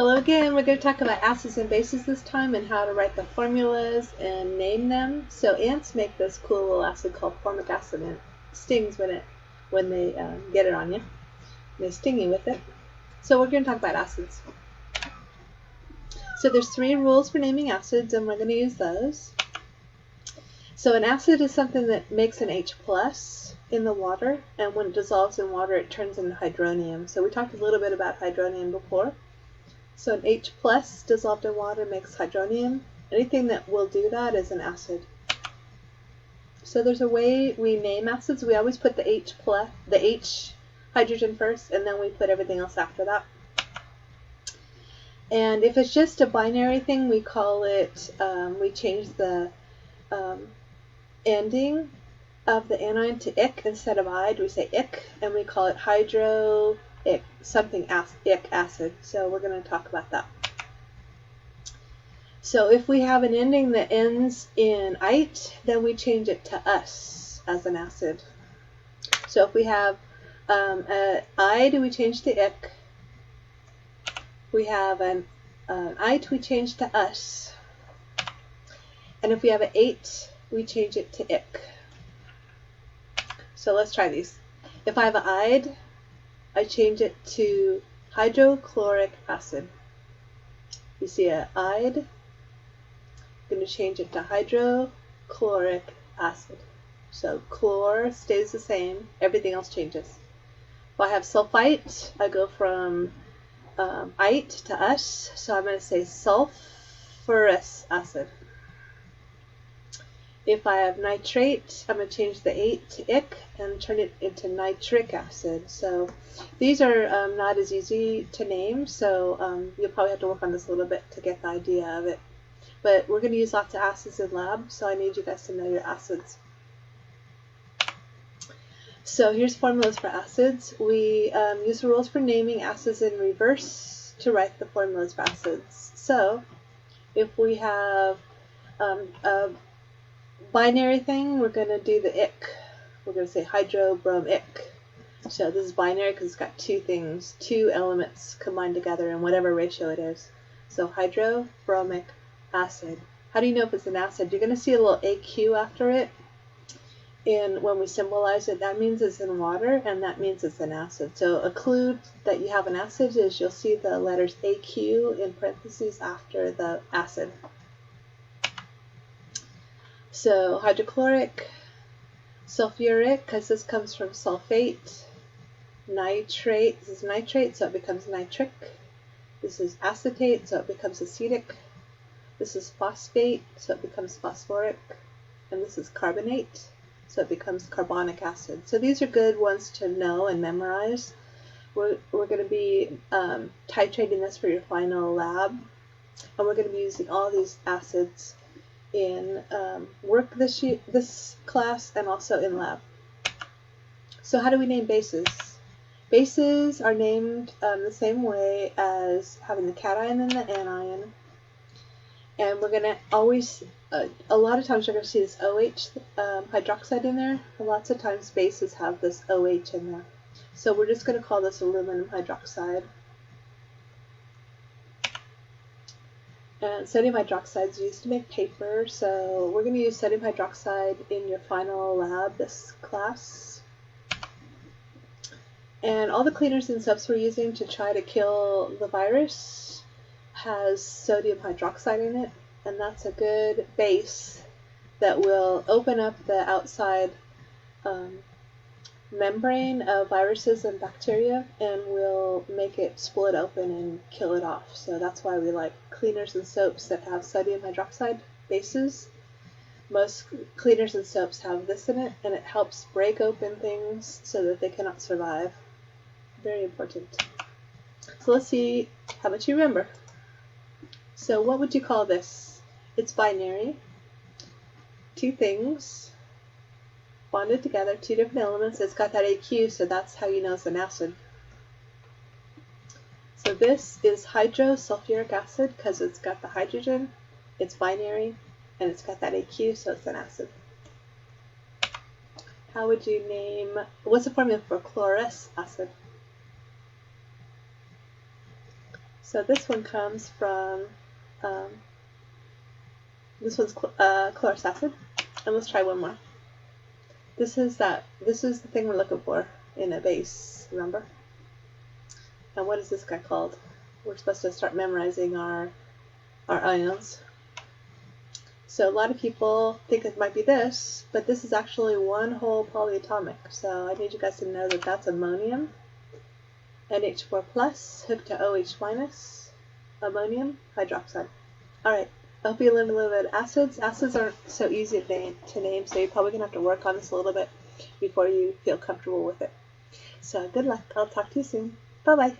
Hello again. We're going to talk about acids and bases this time and how to write the formulas and name them. So ants make this cool little acid called formic acid, and it stings when they get it on you. They sting you with it. So we're going to talk about acids. So there's 3 rules for naming acids, and we're going to use those. So an acid is something that makes an H plus in the water, and when it dissolves in water, it turns into hydronium. So we talked a little bit about hydronium before. So an H plus dissolved in water makes hydronium. Anything that will do that is an acid. So there's a way we name acids. We always put the H hydrogen first, and then we put everything else after that. And if it's just a binary thing, we call it, we change the ending of the anion to ic instead of ide. We say ic, and we call it hydro ic, something ic acid. So we're going to talk about that. So if we have an ending that ends in ite, then we change it to us as an acid. So if we have ide, we change to ic. We have an ite, we change to us. And if we have an ate, we change it to ic. So let's try these. If I have an ide, I change it to hydrochloric acid. You see an ide, I'm going to change it to hydrochloric acid. So chlor stays the same, everything else changes. If I have sulfite, I go from ite to us, so I'm going to say sulfurous acid. If I have nitrate, I'm going to change the ate to ic and turn it into nitric acid. So these are not as easy to name, so you'll probably have to work on this a little bit to get the idea of it. But we're going to use lots of acids in lab, so I need you guys to know your acids. So here's formulas for acids. We use the rules for naming acids in reverse to write the formulas for acids. So if we have a binary thing, we're going to do the ic. We're going to say hydrobromic. So this is binary because it's got 2 elements combined together in whatever ratio it is. So hydrobromic acid. How do you know if it's an acid? You're going to see a little AQ after it. And when we symbolize it, that means it's in water, and that means it's an acid. So a clue that you have an acid is you'll see the letters AQ in parentheses after the acid. So hydrochloric, sulfuric, because this comes from sulfate, nitrate, this is nitrate, so it becomes nitric. This is acetate, so it becomes acetic. This is phosphate, so it becomes phosphoric. And this is carbonate, so it becomes carbonic acid. So these are good ones to know and memorize. We're going to be titrating this for your final lab, and we're going to be using all these acids in work this class and also in lab. So how do we name bases? Bases are named the same way as having the cation and the anion. And we're going to always, a lot of times you're going to see this OH hydroxide in there. And lots of times bases have this OH in there. So we're just going to call this aluminum hydroxide. And sodium hydroxide is used to make paper, so we're going to use sodium hydroxide in your final lab this class. And all the cleaners and soaps we're using to try to kill the virus has sodium hydroxide in it, and that's a good base that will open up the outside membrane of viruses and bacteria and will make it split open and kill it off. So that's why we like cleaners and soaps that have sodium hydroxide bases. Most cleaners and soaps have this in it, and it helps break open things so that they cannot survive. Very important. So let's see how much you remember. So what would you call this? It's binary. 2 things bonded together, 2 different elements. It's got that AQ, so that's how you know it's an acid. So this is hydrosulfuric acid because it's got the hydrogen, it's binary, and it's got that AQ, so it's an acid. How would you name, what's the formula for chlorous acid? So this one comes from, this one's chlorous acid. And let's try one more. This is the thing we're looking for in a base, remember? And what is this guy called? We're supposed to start memorizing our ions. So a lot of people think it might be this, but this is actually one whole polyatomic. So I need you guys to know that that's ammonium, NH4 plus, hooked to OH minus, ammonium hydroxide. Alright, I hope you learned a little bit of acids. Acids aren't so easy to name, so you're probably going to have to work on this a little bit before you feel comfortable with it. So good luck. I'll talk to you soon. Bye-bye.